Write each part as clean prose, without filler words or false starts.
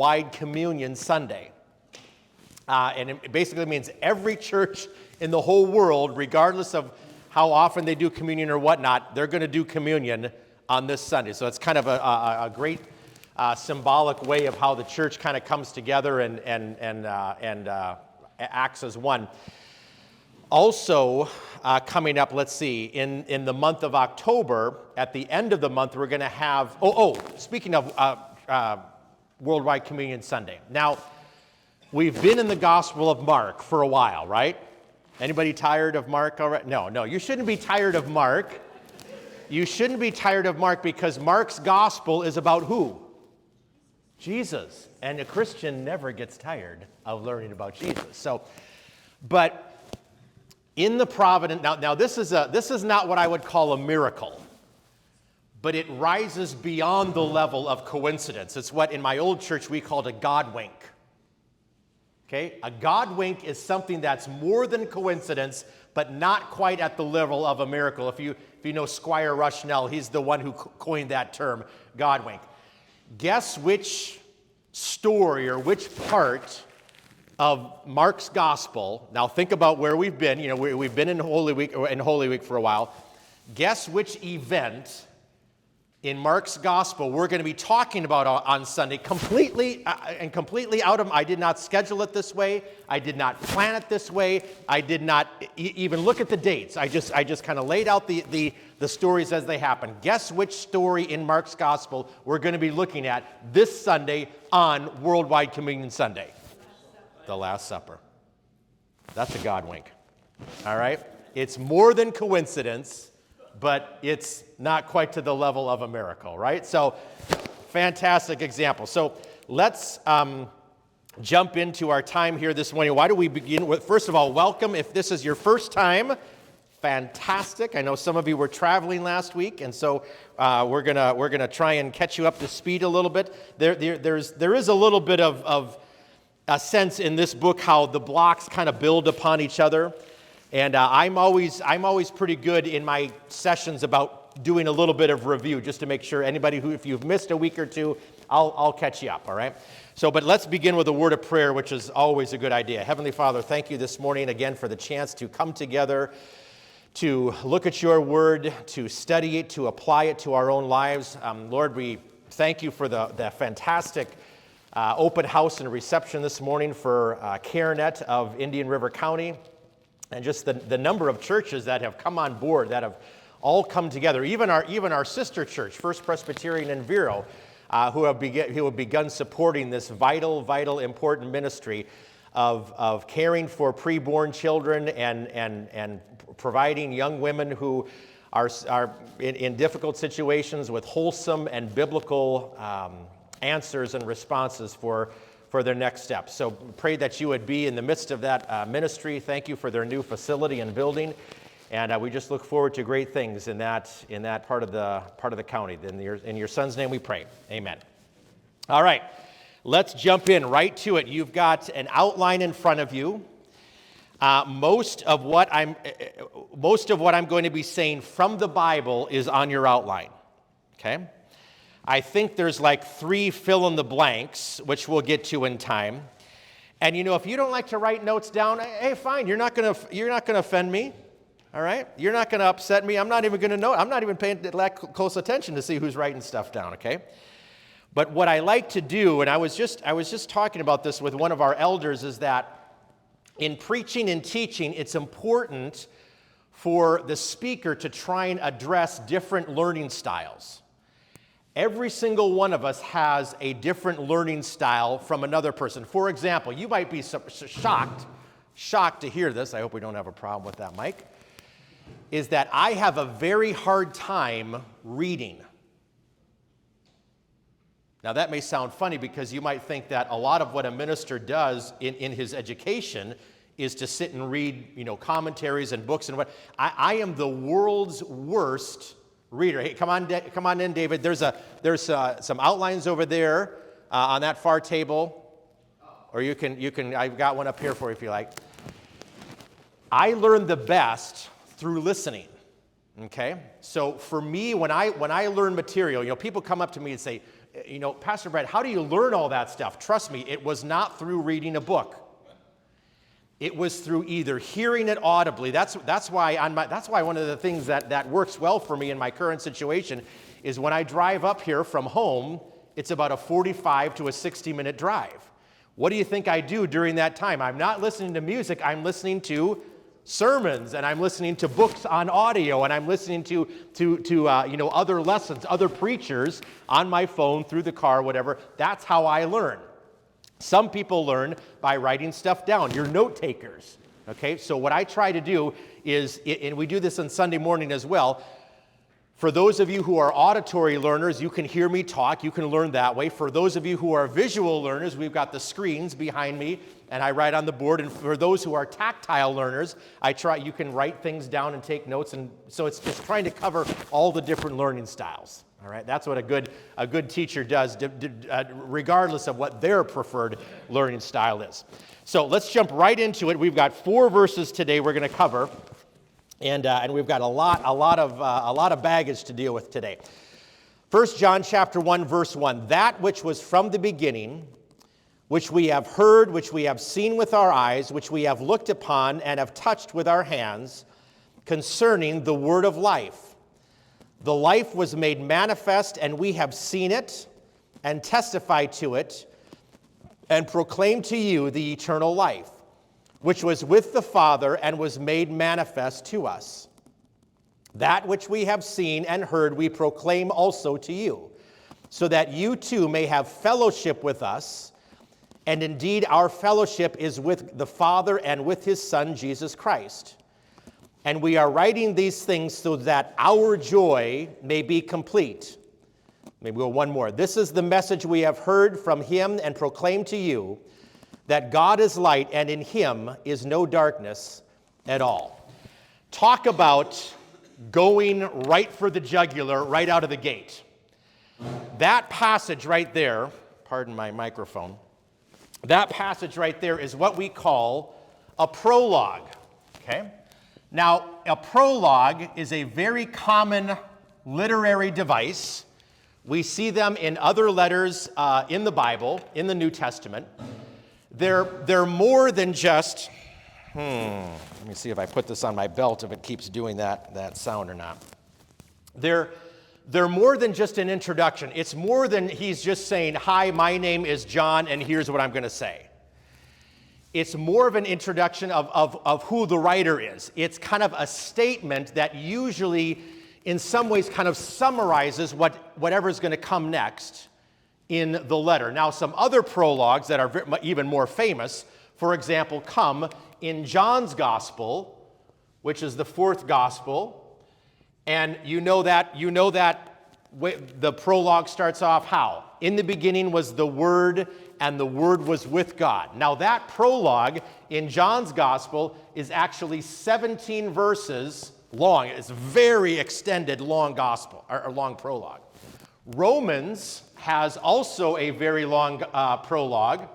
Worldwide Communion Sunday. And it basically means every church in the whole world, regardless of how often they do communion or whatnot, they're going to do communion on this Sunday. So it's kind of a great symbolic way of how the church kind of comes together and acts as one. Also, coming up, let's see, in the month of October, at the end of the month, we're going to have, speaking of Worldwide Communion Sunday. Now, we've been in the Gospel of Mark for a while, right? Anybody tired of Mark already? No, you shouldn't be tired of Mark. You shouldn't be tired of Mark because Mark's Gospel is about who? Jesus. And a Christian never gets tired of learning about Jesus. But in the providence, now this is not what I would call a miracle, but it rises beyond the level of coincidence. It's what in my old church we called a God wink. Okay? A God wink is something that's more than coincidence, but not quite at the level of a miracle. If you know Squire Rushnell, he's the one who coined that term, God wink. Guess which story or which part of Mark's Gospel, now think about where we've been. You know, we've been in Holy Week for a while. Guess which event in Mark's Gospel we're going to be talking about on Sunday, completely out of, I did not schedule it this way. I did not plan it this way. I did not even look at the dates. I just kind of laid out the stories as they happen. Guess which story in Mark's Gospel we're going to be looking at this Sunday on Worldwide Communion Sunday? The Last Supper. That's a God wink. All right? It's more than coincidence, but it's not quite to the level of a miracle, right? So, fantastic example. So, let's jump into our time here this morning. Why do we begin with, first of all, welcome. If this is your first time, fantastic. I know some of you were traveling last week, and so we're gonna try and catch you up to speed a little bit. There is a little bit of a sense in this book how the blocks kind of build upon each other. And I'm always pretty good in my sessions about doing a little bit of review just to make sure anybody who, if you've missed a week or two, I'll catch you up, all right? So, but let's begin with a word of prayer, which is always a good idea. Heavenly Father, thank you this morning again for the chance to come together, to look at your word, to study it, to apply it to our own lives. Lord, we thank you for the fantastic open house and reception this morning for CareNet of Indian River County. And just the number of churches that have come on board, that have all come together, even our sister church, First Presbyterian in Vero, who have begun supporting this vital, important ministry of caring for preborn children and providing young women who are in difficult situations with wholesome and biblical answers and responses for their next steps. So pray that you would be in the midst of that ministry. Thank you for their new facility and building, and we just look forward to great things in that part of the county. In your Son's name we pray. Amen. All right, let's jump in right to it. You've got an outline in front of you. Most of what I'm going to be saying from the Bible is on your outline. Okay. I think there's like 3 fill-in-the-blanks, which we'll get to in time. And you know, if you don't like to write notes down, hey, fine, you're not gonna offend me, all right? You're not gonna upset me. I'm not even gonna know. I'm not even paying that close attention to see who's writing stuff down, okay? But what I like to do, and I was just talking about this with one of our elders, is that in preaching and teaching, it's important for the speaker to try and address different learning styles. Every single one of us has a different learning style from another person. For example, you might be shocked to hear this. I hope we don't have a problem with that, Mike. Is that I have a very hard time reading. Now that may sound funny because you might think that a lot of what a minister does in his education is to sit and read, commentaries and books and what. I am the world's worst reader. Hey, come on in, David. There's some outlines over there on that far table, or you can. I've got one up here for you if you like. I learn the best through listening. Okay, so for me, when I learn material, people come up to me and say, Pastor Brad, how do you learn all that stuff? Trust me, it was not through reading a book. It was through either hearing it audibly. That's why one of the things that works well for me in my current situation is when I drive up here from home, it's about a 45 to a 60-minute drive. What do you think I do during that time? I'm not listening to music. I'm listening to sermons, and I'm listening to books on audio, and I'm listening to other lessons, other preachers on my phone, through the car, whatever. That's how I learn. Some people learn by writing stuff down. You're note takers, okay? So what I try to do is, and we do this on Sunday morning as well, for those of you who are auditory learners, you can hear me talk, you can learn that way. For those of you who are visual learners, we've got the screens behind me, and I write on the board. And for those who are tactile learners, you can write things down and take notes. And so it's just trying to cover all the different learning styles. All right, that's what a good teacher does, regardless of what their preferred learning style is. So let's jump right into it. We've got 4 verses today we're going to cover, and we've got a lot of baggage to deal with today. 1 John chapter 1, verse 1, that which was from the beginning, which we have heard, which we have seen with our eyes, which we have looked upon and have touched with our hands, concerning the word of life. The life was made manifest, and we have seen it, and testify to it, and proclaim to you the eternal life, which was with the Father and was made manifest to us. That which we have seen and heard we proclaim also to you, so that you too may have fellowship with us. And indeed our fellowship is with the Father and with his Son, Jesus Christ. And we are writing these things so that our joy may be complete. Maybe we'll one more. This is the message we have heard from him and proclaim to you, that God is light, and in him is no darkness at all. Talk about going right for the jugular right out of the gate. That passage right there, pardon my microphone, that passage right there is what we call a prologue, okay? Now, a prologue is a very common literary device. We see them in other letters in the Bible, in the New Testament. They're more than just, let me see if I put this on my belt, if it keeps doing that sound or not. They're more than just an introduction. It's more than he's just saying, hi, my name is John, and here's what I'm going to say. It's more of an introduction of who the writer is. It's kind of a statement that usually, in some ways, kind of summarizes whatever's going to come next in the letter. Now, some other prologues that are even more famous, for example, come in John's Gospel, which is the 4th Gospel, and you know that the prologue starts off how? In the beginning was the Word, and the Word was with God. Now that prologue in John's Gospel is actually 17 verses long. It's a very extended, long gospel, or long prologue. Romans has also a very long prologue,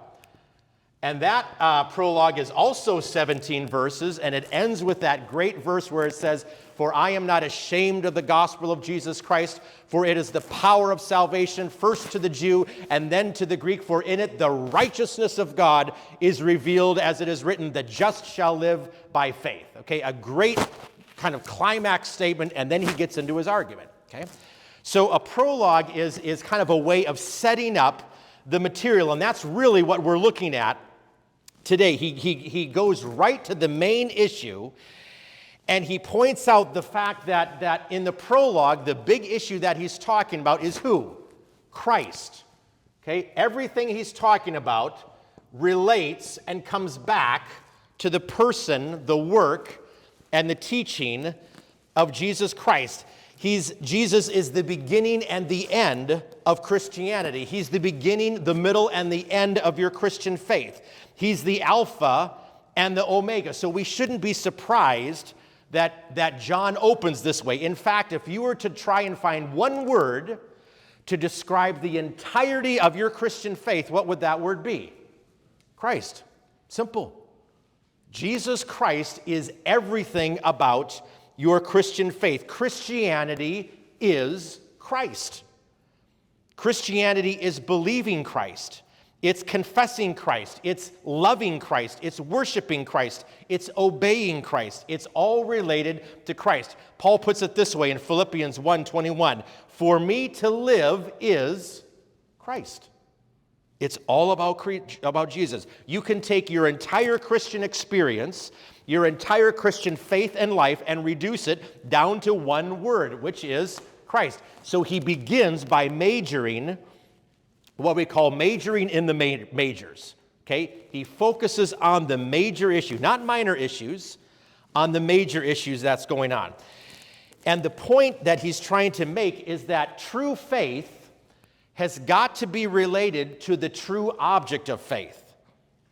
and that prologue is also 17 verses, and it ends with that great verse where it says, "For I am not ashamed of the gospel of Jesus Christ, for it is the power of salvation, first to the Jew and then to the Greek, for in it the righteousness of God is revealed, as it is written, the just shall live by faith." Okay, a great kind of climax statement, and then he gets into his argument, okay? So a prologue is kind of a way of setting up the material, and that's really what we're looking at today. He goes right to the main issue, and he points out the fact that in the prologue, the big issue that he's talking about is who? Christ. Okay? Everything he's talking about relates and comes back to the person, the work, and the teaching of Jesus Christ. Jesus is the beginning and the end of Christianity. He's the beginning, the middle, and the end of your Christian faith. He's the Alpha and the Omega. So we shouldn't be surprised that John opens this way. In fact, if you were to try and find one word to describe the entirety of your Christian faith, what would that word be? Christ. Simple. Jesus Christ is everything about your Christian faith. Christianity is Christ. Christianity is believing Christ. It's confessing Christ. It's loving Christ. It's worshiping Christ. It's obeying Christ. It's all related to Christ. Paul puts it this way in Philippians 1:21. For me to live is Christ. It's all about Jesus. You can take your entire Christian experience, your entire Christian faith and life, and reduce it down to one word, which is Christ. So he begins by majoring, what we call majoring in the majors. Okay? He focuses on the major issue, not minor issues, on the major issues that's going on. And the point that he's trying to make is that true faith has got to be related to the true object of faith.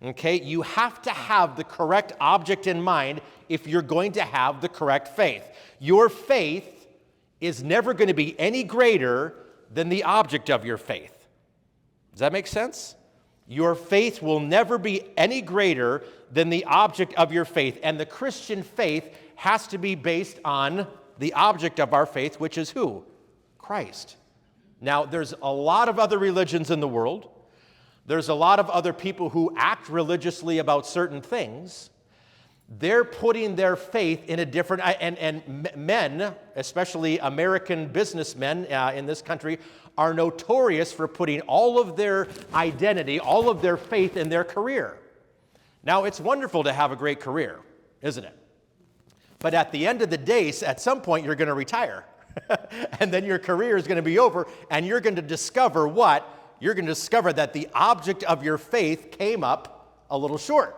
Okay? You have to have the correct object in mind if you're going to have the correct faith. Your faith is never going to be any greater than the object of your faith. Does that make sense? Your faith will never be any greater than the object of your faith. And the Christian faith has to be based on the object of our faith, which is who? Christ. Now, there's a lot of other religions in the world. There's a lot of other people who act religiously about certain things. They're putting their faith in a different, and men, especially American businessmen in this country, are notorious for putting all of their identity, all of their faith in their career. Now, it's wonderful to have a great career, isn't it? But at the end of the day, at some point, you're going to retire. And then your career is going to be over, and you're going to discover what? You're going to discover that the object of your faith came up a little short.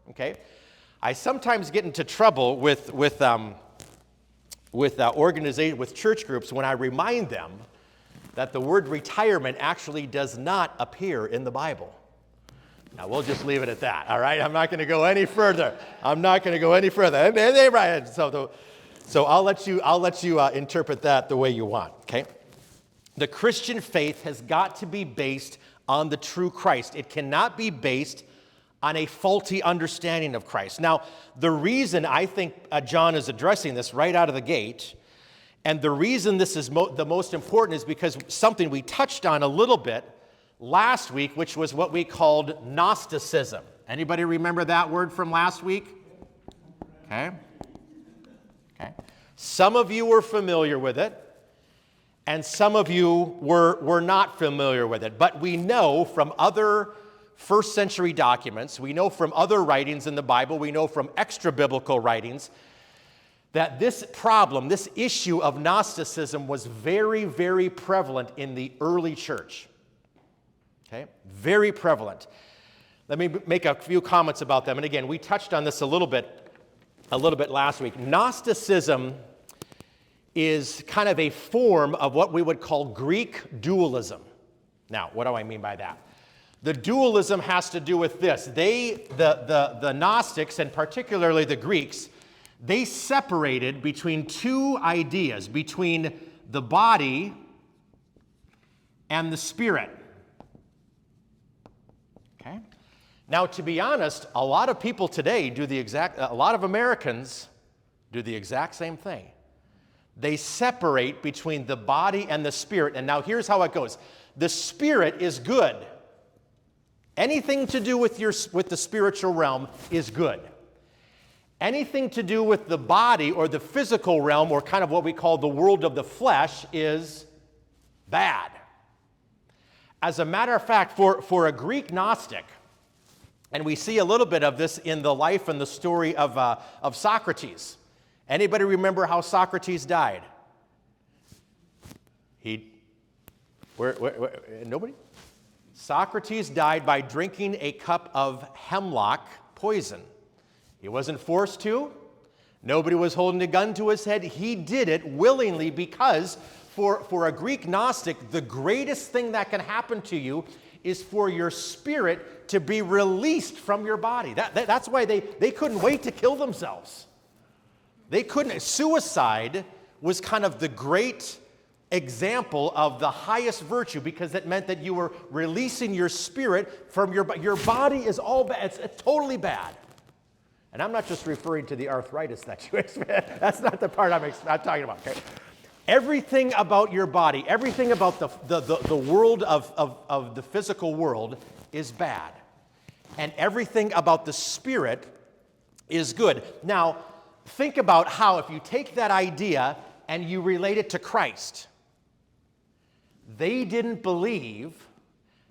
Okay? I sometimes get into trouble with church groups when I remind them that the word retirement actually does not appear in the Bible. Now, we'll just leave it at that, all right? I'm not going to go any further. So I'll let you interpret that the way you want, okay? The Christian faith has got to be based on the true Christ. It cannot be based on a faulty understanding of Christ. Now, the reason I think John is addressing this right out of the gate, and the reason this is the most important is because something we touched on a little bit last week, which was what we called Gnosticism. Anybody remember that word from last week? Okay. Some of you were familiar with it, and some of you were not familiar with it. But we know from other first century documents, we know from other writings in the Bible, we know from extra biblical writings, that this problem, this issue of Gnosticism was very, very prevalent in the early church. Okay? Very prevalent. Let me make a few comments about them. And again, we touched on this a little bit last week. Gnosticism is kind of a form of what we would call Greek dualism. Now, what do I mean by that? The dualism has to do with this. The Gnostics, and particularly the Greeks, they separated between two ideas, between the body and the spirit. Okay? Now, to be honest, a lot of people today a lot of Americans do the exact same thing. They separate between the body and the spirit. And now here's how it goes. The spirit is good. Anything to do with the spiritual realm is good. Anything to do with the body or the physical realm, or kind of what we call the world of the flesh, is bad. As a matter of fact, for a Greek Gnostic, and we see a little bit of this in the life and the story of Socrates. Anybody remember how Socrates died? Nobody? Socrates died by drinking a cup of hemlock poison. He wasn't forced to. Nobody was holding a gun to his head. He did it willingly because for a Greek Gnostic, the greatest thing that can happen to you is for your spirit to be released from your body. That's why they couldn't wait to kill themselves. They couldn't. Suicide was kind of the great example of the highest virtue because it meant that you were releasing your spirit from your body is all bad. It's totally bad. And I'm not just referring to the arthritis that you experience. That's not the part I'm talking about. Okay? Everything about your body, everything about the world of the physical world is bad. And everything about the spirit is good. Now, think about how if you take that idea and you relate it to Christ, they didn't believe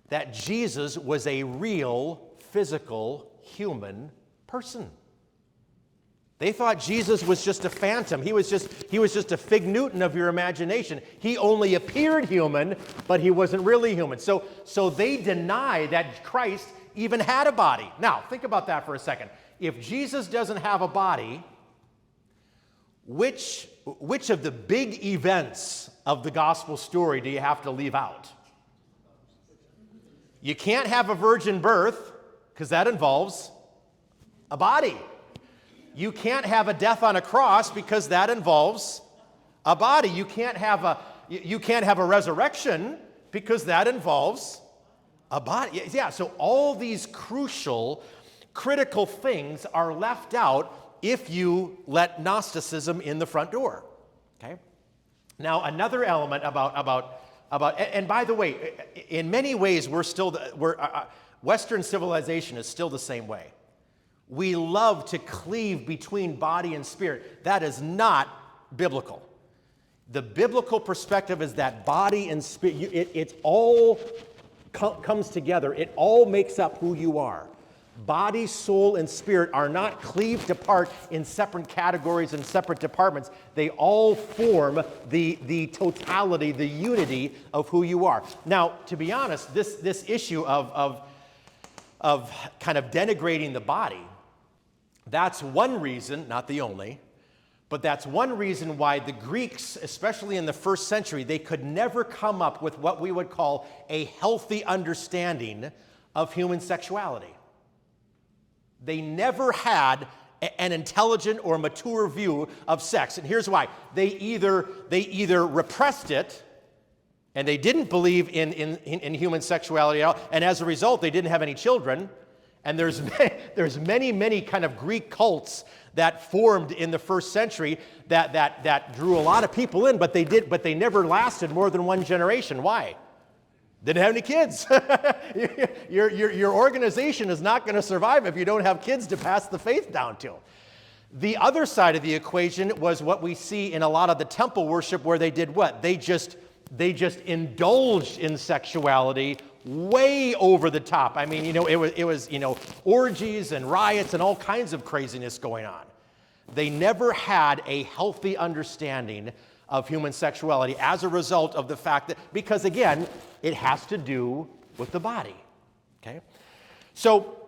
that Jesus was a real, physical, human person. They thought Jesus was just a phantom. He was just a fig Newton of your imagination. He only appeared human, but he wasn't really human. So they deny that Christ even had a body. Now, think about that for a second. If Jesus doesn't have a body, which of the big events of the gospel story do you have to leave out? You can't have a virgin birth, because that involves a body. You can't have a death on a cross, because that involves a body. You can't have a resurrection, because that involves a body. Yeah, so all these crucial, critical things are left out if you let Gnosticism in the front door. Okay? Now, another element about and by the way, in many ways, Western civilization is still the same way. We love to cleave between body and spirit. That is not biblical. The biblical perspective is that body and spirit, it all comes together. It all makes up who you are. Body, soul, and spirit are not cleaved apart in separate categories and separate departments. They all form the totality, the unity of who you are. Now, to be honest, this issue of kind of denigrating the body, that's one reason, not the only, but that's one reason why the Greeks, especially in the first century, they could never come up with what we would call a healthy understanding of human sexuality. They never had an intelligent or mature view of sex. And here's why. They either repressed it, and they didn't believe in human sexuality at all, and as a result, they didn't have any children. And there's many kind of Greek cults that formed in the first century that drew a lot of people in, but they never lasted more than one generation. Why? Didn't have any kids. Your organization is not going to survive if you don't have kids to pass the faith down to. The other side of the equation was what we see in a lot of the temple worship, where they did what? They just indulged in sexuality way over the top. I mean, it was orgies and riots and all kinds of craziness going on. They never had a healthy understanding of human sexuality as a result of the fact that, because again, it has to do with the body. Okay? So,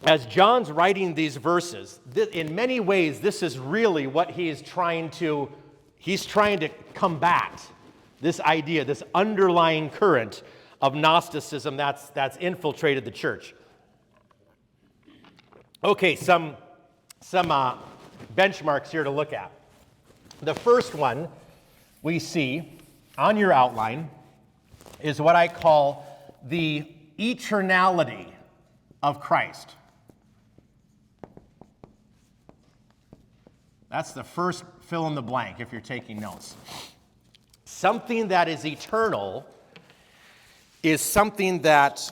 as John's writing these verses, in many ways, this is really what he's trying to combat, this idea, this underlying current of Gnosticism that's infiltrated the church. Okay, some benchmarks here to look at. The first one we see on your outline is what I call the eternality of Christ. That's the first fill in the blank if you're taking notes. Something that is eternal is something that,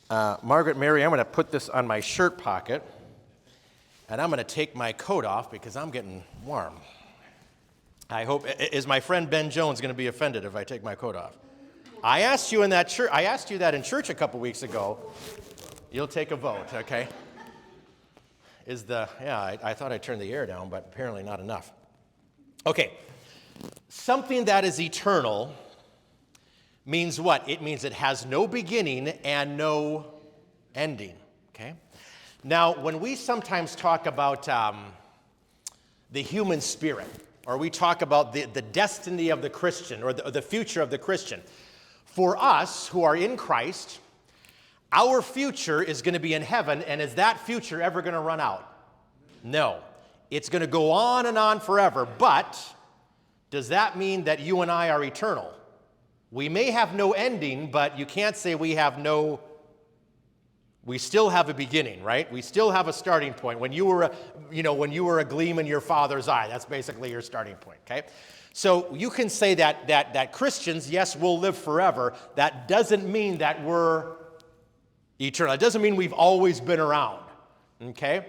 Margaret Mary, I'm going to put this on my shirt pocket, and I'm going to take my coat off because I'm getting warm. I hope, is my friend Ben Jones going to be offended if I take my coat off? I asked you that in church a couple weeks ago. You'll take a vote, okay? I thought I turned the air down, but apparently not enough. Okay, something that is eternal means what? It means it has no beginning and no ending, okay? Now, when we sometimes talk about the human spirit, or we talk about the destiny of the Christian, or the future of the Christian, for us who are in Christ, our future is going to be in heaven, and is that future ever going to run out? No. It's going to go on and on forever, but does that mean that you and I are eternal? We may have no ending, but you can't say we have no We still have a beginning, right? We still have a starting point. When you were a gleam in your father's eye, that's basically your starting point, okay? So you can say that Christians, yes, will live forever. That doesn't mean that we're eternal. It doesn't mean we've always been around, okay?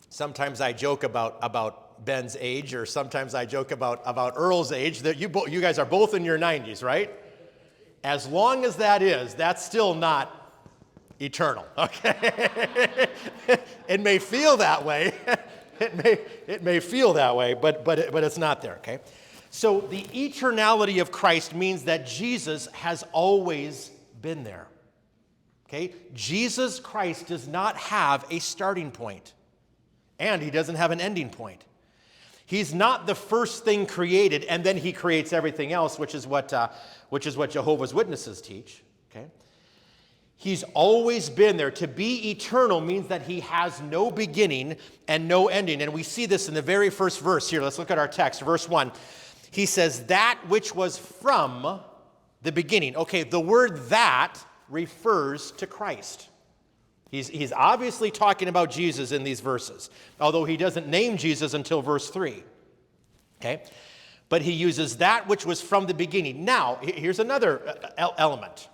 Sometimes I joke about Ben's age, or sometimes I joke about Earl's age, that you guys are both in your 90s, right? As long as that is, that's still not eternal, okay? It may feel that way. It may feel that way, but it's not there, okay? So the eternality of Christ means that Jesus has always been there, okay? Jesus Christ does not have a starting point, and he doesn't have an ending point. He's not the first thing created, and then he creates everything else, which is what Jehovah's Witnesses teach, okay? He's always been there. To be eternal means that he has no beginning and no ending. And we see this in the very first verse here. Let's look at our text, verse 1. He says, that which was from the beginning. Okay, the word that refers to Christ. He's obviously talking about Jesus in these verses, although he doesn't name Jesus until verse 3. Okay? But he uses that which was from the beginning. Now, here's another element.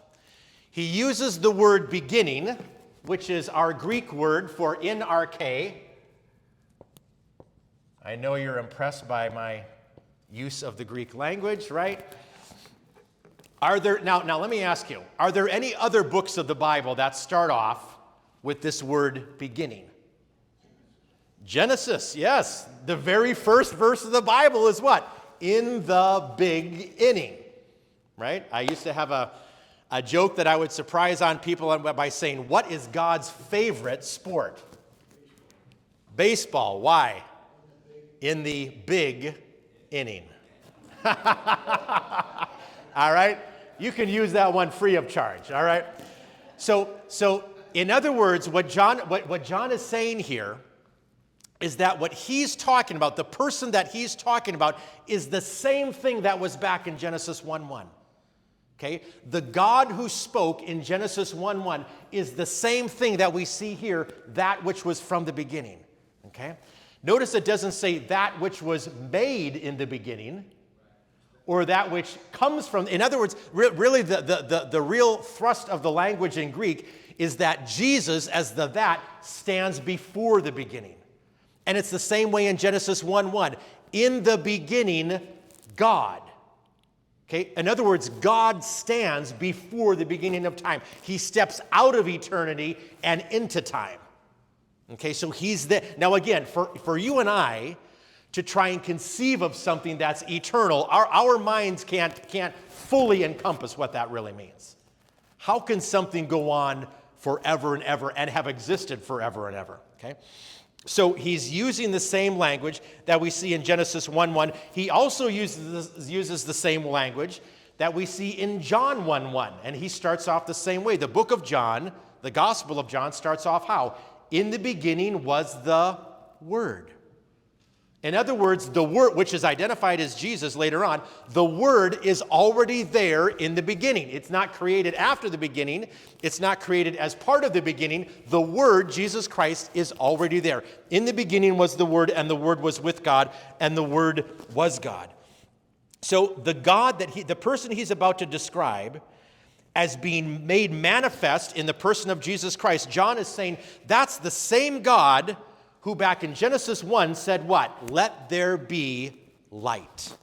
He uses the word beginning, which is our Greek word for in arche. I know you're impressed by my use of the Greek language, right? Now let me ask you, are there any other books of the Bible that start off with this word beginning? Genesis, yes. The very first verse of the Bible is what? In the beginning, right? I used to have a joke that I would surprise on people by saying, what is God's favorite sport? Baseball. Why? In the big inning. All right? You can use that one free of charge, all right? So in other words, what John is saying here is that what he's talking about, the person that he's talking about, is the same thing that was back in Genesis 1:1. Okay? The God who spoke in Genesis 1:1 is the same thing that we see here, that which was from the beginning. Okay? Notice it doesn't say that which was made in the beginning, or that which comes from. In other words, really the real thrust of the language in Greek is that Jesus, as the that, stands before the beginning. And it's the same way in Genesis 1:1. In the beginning, God. Okay? In other words, God stands before the beginning of time. He steps out of eternity and into time. Okay, so he's there. Now again, for you and I to try and conceive of something that's eternal, our minds can't fully encompass what that really means. How can something go on forever and ever and have existed forever and ever? Okay? So he's using the same language that we see in Genesis 1:1. He also uses the same language that we see in John 1:1. And he starts off the same way. The book of John, the Gospel of John, starts off how? In the beginning was the Word. In other words, the Word, which is identified as Jesus later on, the Word is already there in the beginning. It's not created after the beginning. It's not created as part of the beginning. The Word, Jesus Christ, is already there. In the beginning was the Word, and the Word was with God, and the Word was God. So the God the person he's about to describe as being made manifest in the person of Jesus Christ, John is saying that's the same God who back in Genesis 1 said what? Let there be light.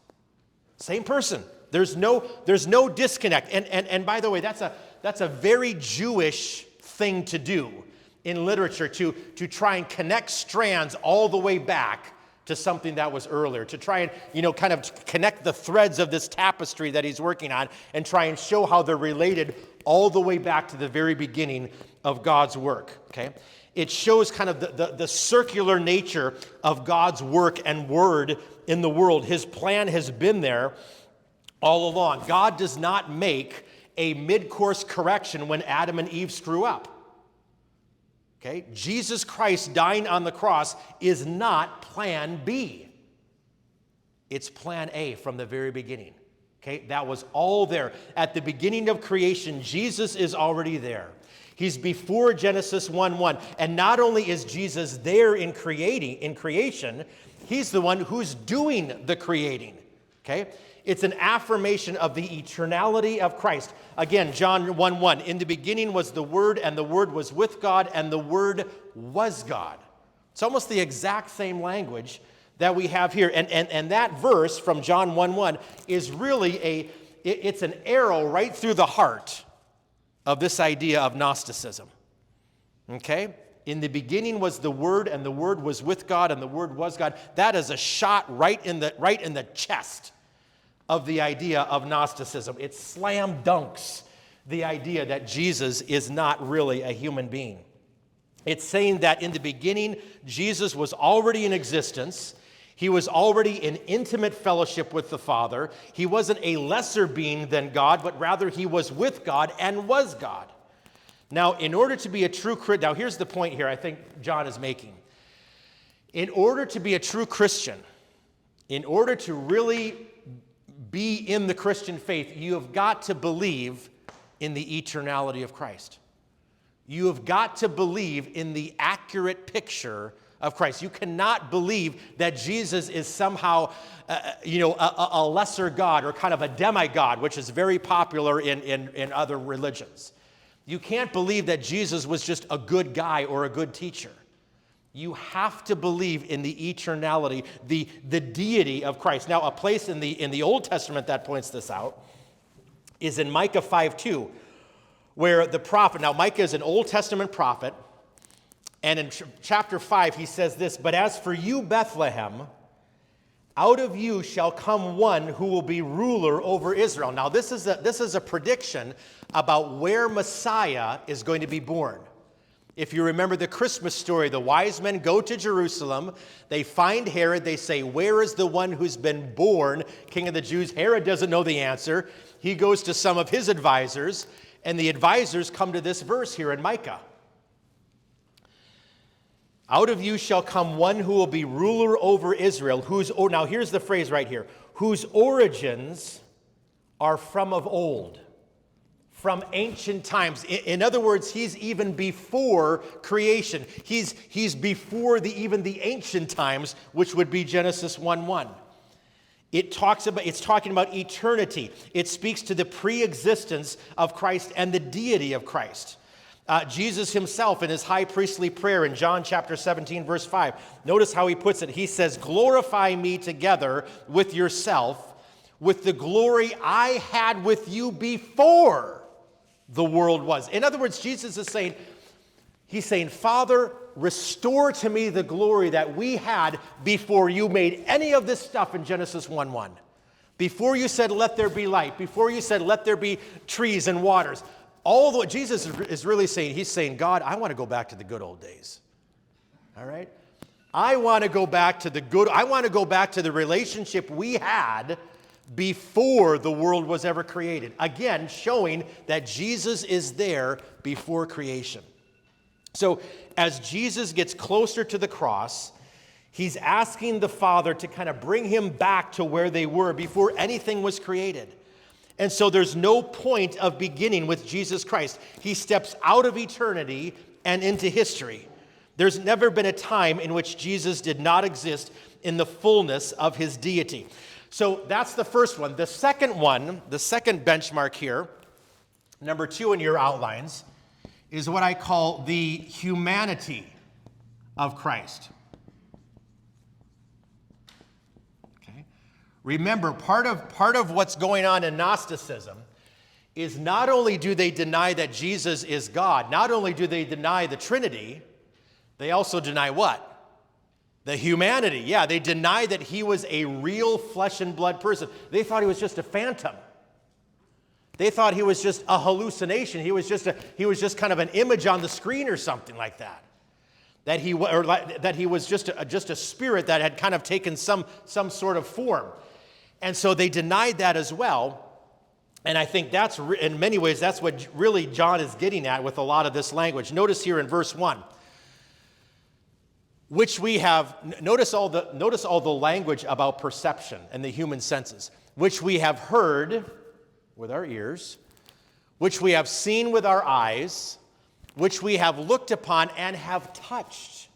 Same person. There's no disconnect. And by the way, that's a very Jewish thing to do in literature, to try and connect strands all the way back to something that was earlier, to try and kind of connect the threads of this tapestry that he's working on and try and show how they're related all the way back to the very beginning of God's work. Okay? It shows kind of the circular nature of God's work and word in the world. His plan has been there all along. God does not make a mid-course correction when Adam and Eve screw up. Okay? Jesus Christ dying on the cross is not plan B. It's plan A from the very beginning. Okay? That was all there. At the beginning of creation, Jesus is already there. He's before Genesis 1:1. And not only is Jesus there in creation, he's the one who's doing the creating. Okay? It's an affirmation of the eternality of Christ. Again, John 1:1. In the beginning was the Word, and the Word was with God, and the Word was God. It's almost the exact same language that we have here. And that verse from John 1:1 is really it's an arrow right through the heart of this idea of Gnosticism. Okay? In the beginning was the Word, and the Word was with God, and the Word was God. That is a shot right in the chest of the idea of Gnosticism. It slam dunks the idea that Jesus is not really a human being. It's saying that in the beginning, Jesus was already in existence. He was already in intimate fellowship with the Father. He wasn't a lesser being than God, but rather he was with God and was God. Now, in order to be a true Christian, now here's the point here I think John is making. In order to be a true Christian, in order to really be in the Christian faith, you have got to believe in the eternality of Christ. You have got to believe in the accurate picture of Christ. You cannot believe that Jesus is somehow, a lesser God or kind of a demigod, which is very popular in other religions. You can't believe that Jesus was just a good guy or a good teacher. You have to believe in the eternality, the deity of Christ. Now, a place in the Old Testament that points this out is in Micah 5:2, where the prophet, now Micah is an Old Testament prophet, and in chapter 5 he says this, "But as for you, Bethlehem, out of you shall come one who will be ruler over Israel." Now this is a prediction about where Messiah is going to be born. If you remember the Christmas story, the wise men go to Jerusalem, they find Herod, they say, "Where is the one who's been born, King of the Jews?" Herod doesn't know the answer. He goes to some of his advisors, and the advisors come to this verse here in Micah. "Out of you shall come one who will be ruler over Israel, now here's the phrase right here, whose origins are from of old, from ancient times." In other words, he's even before creation. He's before even the ancient times, which would be Genesis 1:1. It's talking about eternity. It speaks to the pre-existence of Christ and the deity of Christ. Jesus himself in his high priestly prayer in John chapter 17, verse 5, notice how he puts it. He says, "Glorify me together with yourself, with the glory I had with you before the world was." In other words, Jesus is saying, "Father, restore to me the glory that we had before you made any of this stuff in Genesis 1:1. Before you said, 'Let there be light,' before you said, 'Let there be trees and waters.'" Although Jesus is really saying, he's saying, "God, I want to go back to the good old days." All right? I want to go back to the relationship we had before the world was ever created. Again, showing that Jesus is there before creation. So as Jesus gets closer to the cross, he's asking the Father to kind of bring him back to where they were before anything was created. And so there's no point of beginning with Jesus Christ. He steps out of eternity and into history. There's never been a time in which Jesus did not exist in the fullness of his deity. So that's the first one. The second one, the second benchmark here, number 2 in your outlines, is what I call the humanity of Christ. Remember, part of what's going on in Gnosticism is not only do they deny that Jesus is God, not only do they deny the Trinity, they also deny what? The humanity. Yeah, they deny that he was a real flesh and blood person. They thought he was just a phantom. They thought he was just a hallucination. He was just kind of an image on the screen or something like that. That he was just a spirit that had kind of taken some sort of form. And so they denied that as well. And I think that's, in many ways, that's what really John is getting at with a lot of this language. Notice here in verse 1, which we have, notice all the language about perception and the human senses, which we have heard with our ears, which we have seen with our eyes, which we have looked upon and have touched.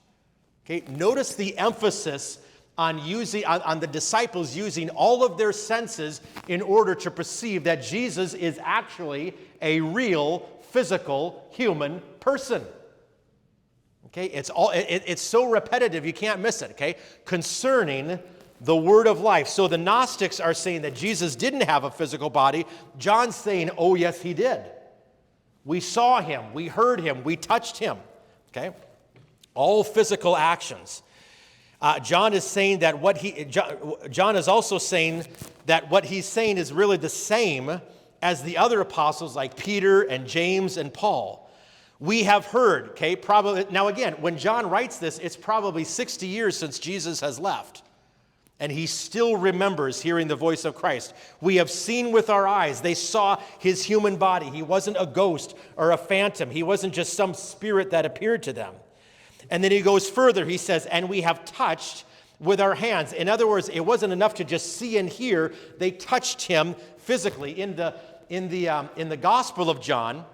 Okay, notice the emphasis on the disciples using all of their senses in order to perceive that Jesus is actually a real, physical, human person. Okay, it's so repetitive you can't miss it. Okay, concerning the word of life. So the Gnostics are saying that Jesus didn't have a physical body. John's saying, oh yes, he did. We saw him, we heard him, we touched him. Okay, all physical actions. John is saying that John is also saying that what he's saying is really the same as the other apostles like Peter and James and Paul. We have heard, okay, probably, now again, when John writes this, it's probably 60 years since Jesus has left. And he still remembers hearing the voice of Christ. We have seen with our eyes. They saw his human body. He wasn't a ghost or a phantom. He wasn't just some spirit that appeared to them. And then he goes further. He says, and we have touched with our hands. In other words, it wasn't enough to just see and hear. They touched him physically. In the Gospel of John,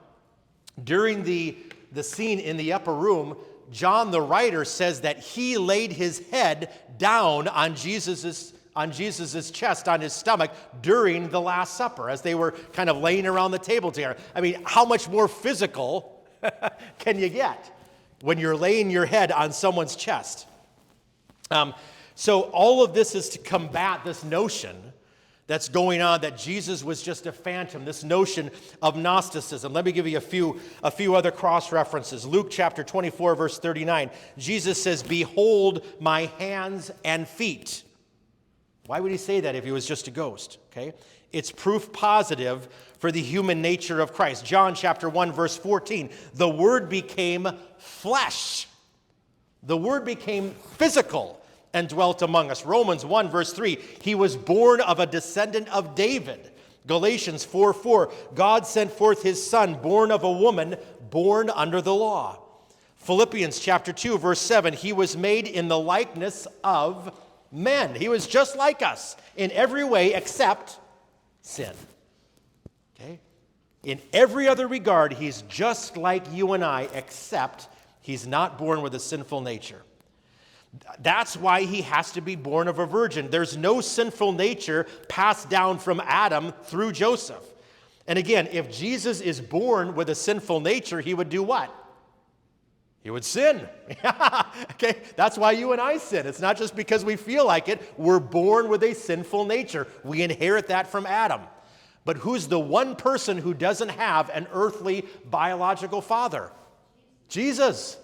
during the scene in the upper room, John the writer says that he laid his head down on Jesus's chest, on his stomach, during the Last Supper, as they were kind of laying around the table together. I mean, how much more physical can you get when you're laying your head on someone's chest? So all of this is to combat this notion that's going on that Jesus was just a phantom, this notion of Gnosticism. Let me give you a few other cross-references. Luke chapter 24, verse 39. Jesus says, behold my hands and feet. Why would he say that if he was just a ghost? Okay, it's proof positive for the human nature of Christ. John chapter 1, verse 14. The Word became flesh. The Word became physical and dwelt among us. Romans 1, verse 3, he was born of a descendant of David. Galatians 4:4, God sent forth his Son, born of a woman, born under the law. Philippians chapter 2, verse 7, he was made in the likeness of men. He was just like us in every way except sin. Okay? In every other regard, he's just like you and I, except he's not born with a sinful nature. That's why he has to be born of a virgin. There's no sinful nature passed down from Adam through Joseph. And again, if Jesus is born with a sinful nature, he would do what? He would sin. Okay, that's why you and I sin. It's not just because we feel like it. We're born with a sinful nature. We inherit that from Adam. But who's the one person who doesn't have an earthly biological father? Jesus.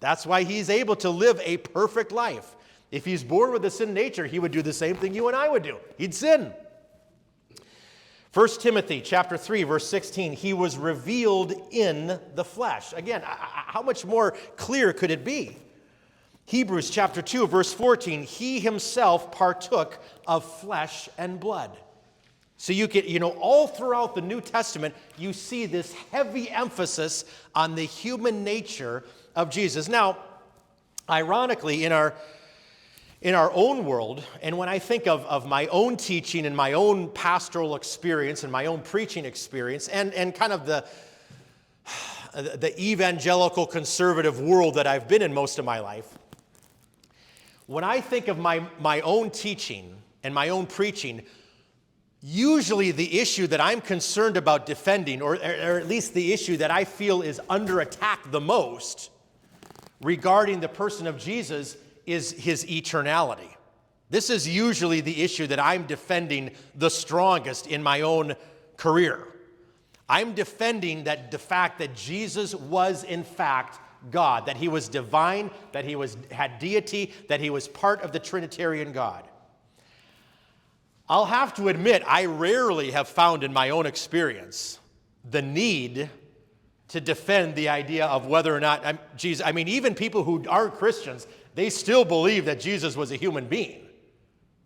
That's why he's able to live a perfect life. If he's born with a sin nature, he would do the same thing you and I would do. He'd sin. 1 Timothy chapter 3, verse 16, he was revealed in the flesh. Again, how much more clear could it be? Hebrews chapter 2, verse 14, he himself partook of flesh and blood. So you get, all throughout the New Testament, you see this heavy emphasis on the human nature of Jesus. Now, ironically, in our own world, and when I think of my own teaching and my own pastoral experience and my own preaching experience, and kind of the evangelical conservative world that I've been in most of my life, when I think of my own teaching and my own preaching, usually the issue that I'm concerned about defending, or at least the issue that I feel is under attack the most regarding the person of Jesus, is his eternality. This is usually the issue that I'm defending the strongest in my own career. I'm defending the fact that Jesus was in fact God, that he was divine, that he had deity, that he was part of the Trinitarian God. I'll have to admit, I rarely have found in my own experience the need to defend the idea of whether or not Jesus. I mean, even people who aren't Christians, they still believe that Jesus was a human being.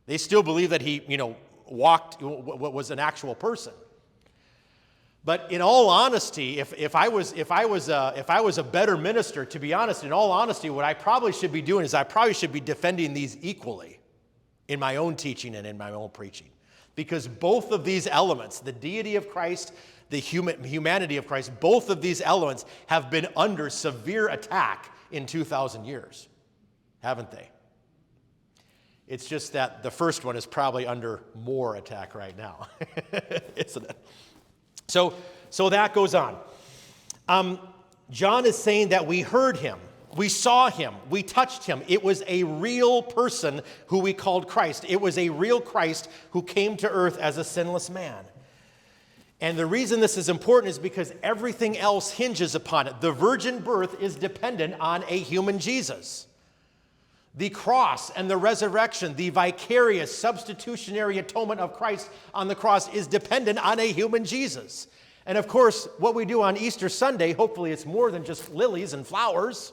They still believe that he, walked, was an actual person. But in all honesty, if I was a better minister, to be honest, in all honesty, what I probably should be doing is I probably should be defending these equally in my own teaching and in my own preaching. Because both of these elements, the deity of Christ, the humanity of Christ, both of these elements have been under severe attack in 2,000 years, haven't they? It's just that the first one is probably under more attack right now, isn't it? So that goes on. John is saying that we heard him, we saw him, we touched him. It was a real person who we called Christ. It was a real Christ who came to earth as a sinless man. And the reason this is important is because everything else hinges upon it. The virgin birth is dependent on a human Jesus. The cross and the resurrection, the vicarious substitutionary atonement of Christ on the cross is dependent on a human Jesus. And of course, what we do on Easter Sunday, hopefully it's more than just lilies and flowers.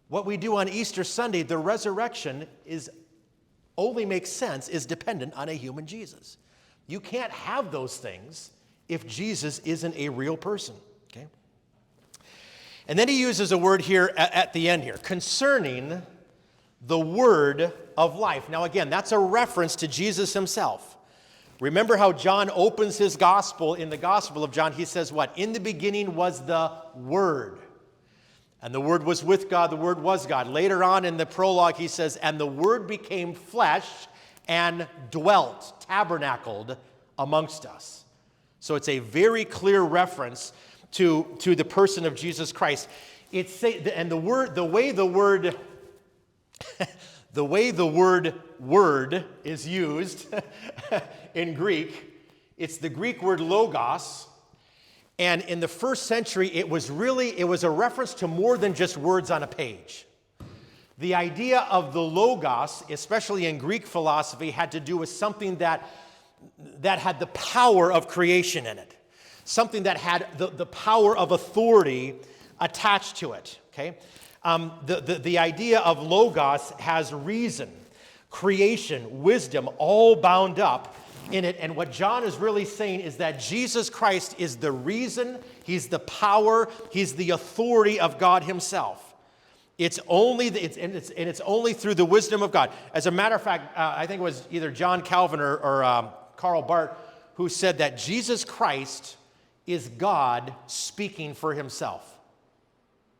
What we do on Easter Sunday, the resurrection only makes sense, is dependent on a human Jesus. You can't have those things if Jesus isn't a real person. Okay? And then he uses a word here at the end here, concerning the word of life. Now again, that's a reference to Jesus himself. Remember how John opens his gospel. In the Gospel of John, he says what? In the beginning was the Word. And the Word was with God, the Word was God. Later on in the prologue, he says, and the Word became flesh and dwelt, tabernacled amongst us. So it's a very clear reference to the person of Jesus Christ. And the way the word word is used in Greek, it's the Greek word logos. And in the first century, it was a reference to more than just words on a page. The idea of the logos, especially in Greek philosophy, had to do with something that had the power of creation in it. Something that had the power of authority attached to it. Okay? The idea of logos has reason, creation, wisdom, all bound up in it. And what John is really saying is that Jesus Christ is the reason, he's the power, he's the authority of God himself. It's only through the wisdom of God. As a matter of fact, I think it was either John Calvin or Karl Barth who said that Jesus Christ is God speaking for himself.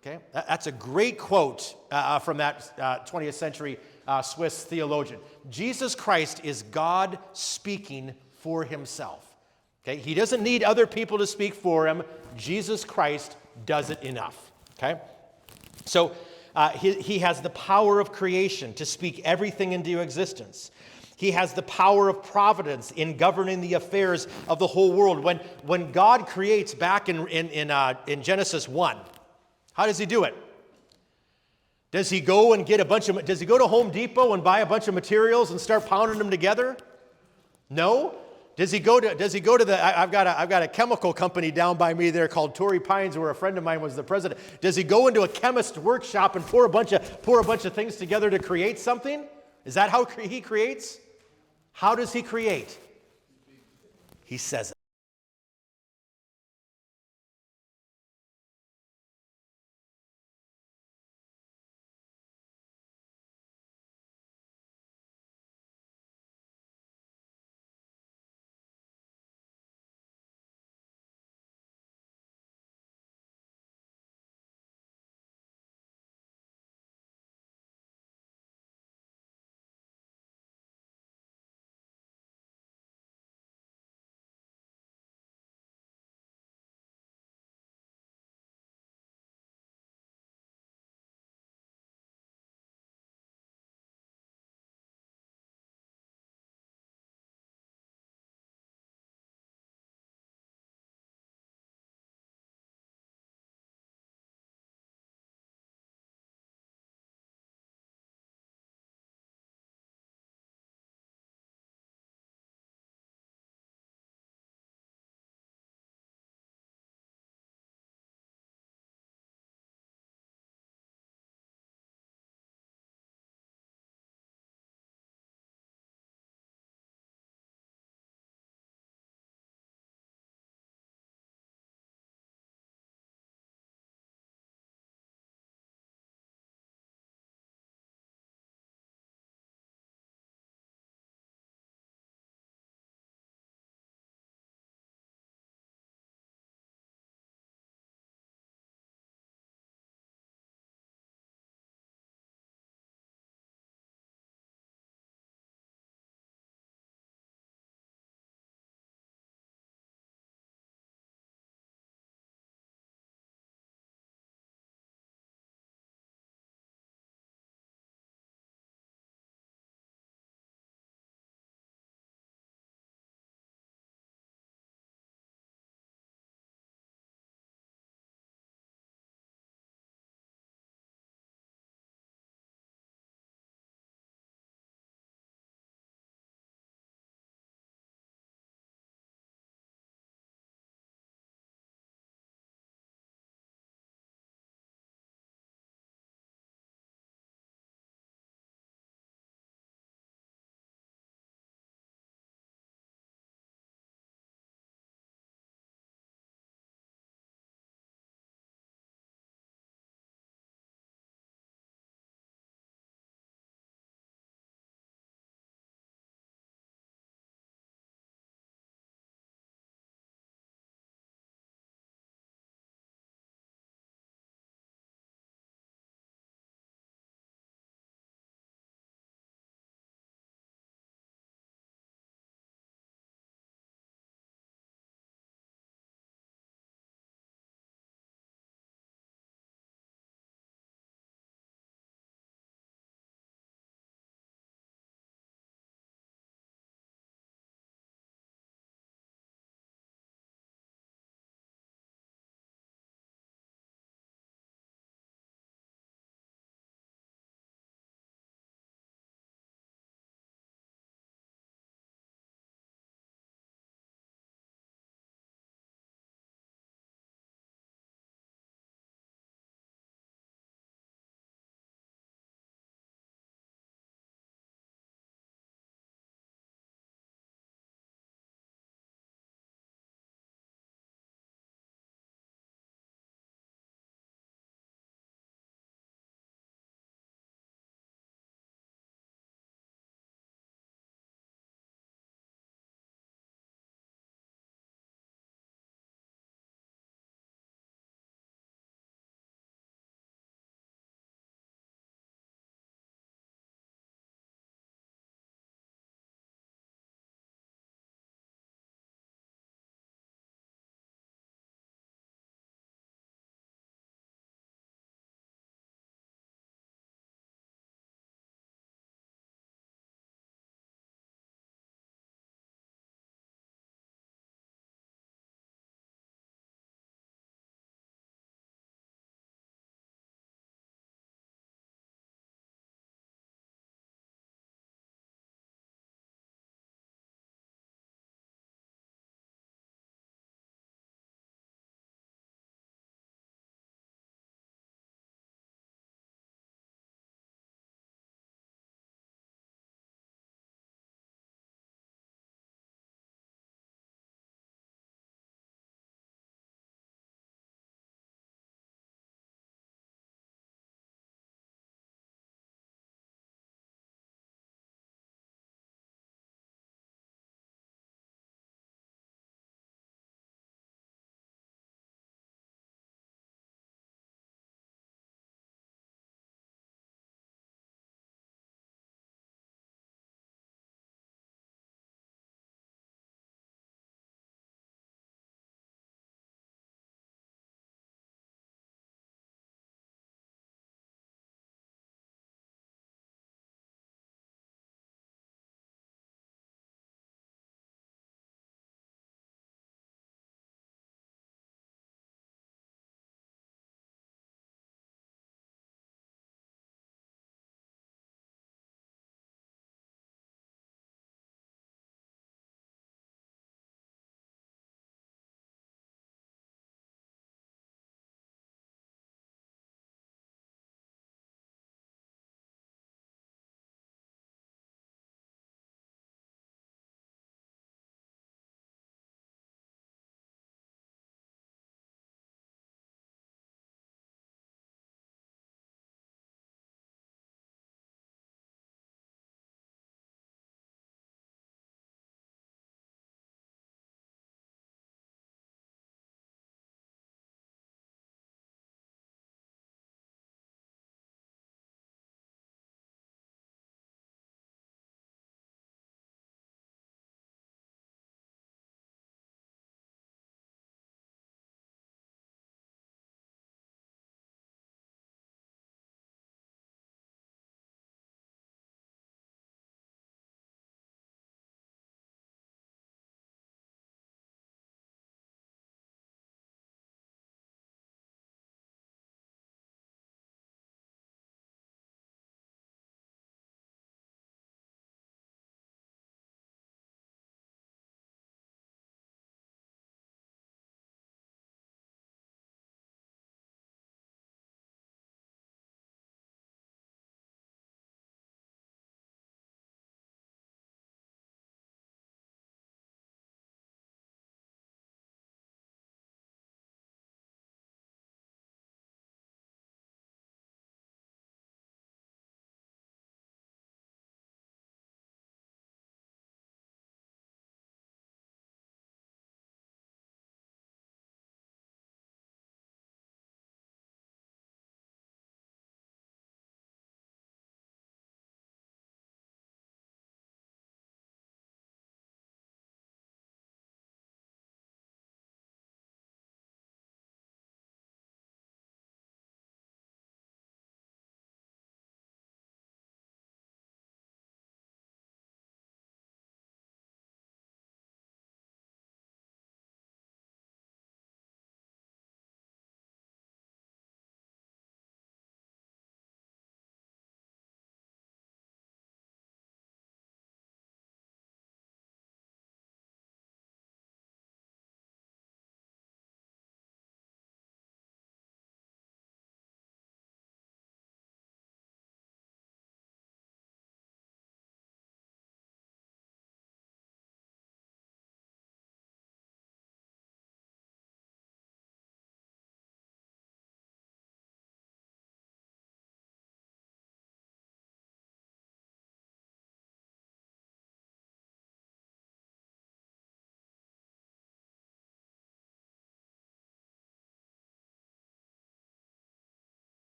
Okay, that's a great quote from that 20th century Swiss theologian. Jesus Christ is God speaking for himself. Okay, he doesn't need other people to speak for him. Jesus Christ does it enough. Okay, so he has the power of creation to speak everything into existence. He has the power of providence in governing the affairs of the whole world. When God creates back in Genesis 1, how does he do it? Does he go and does he go to Home Depot and buy a bunch of materials and start pounding them together? No. Does he go to I've got a chemical company down by me there called Torrey Pines, where a friend of mine was the president. Does he go into a chemist's workshop and pour a bunch of things together to create something? Is that how he creates? How does he create? He says it.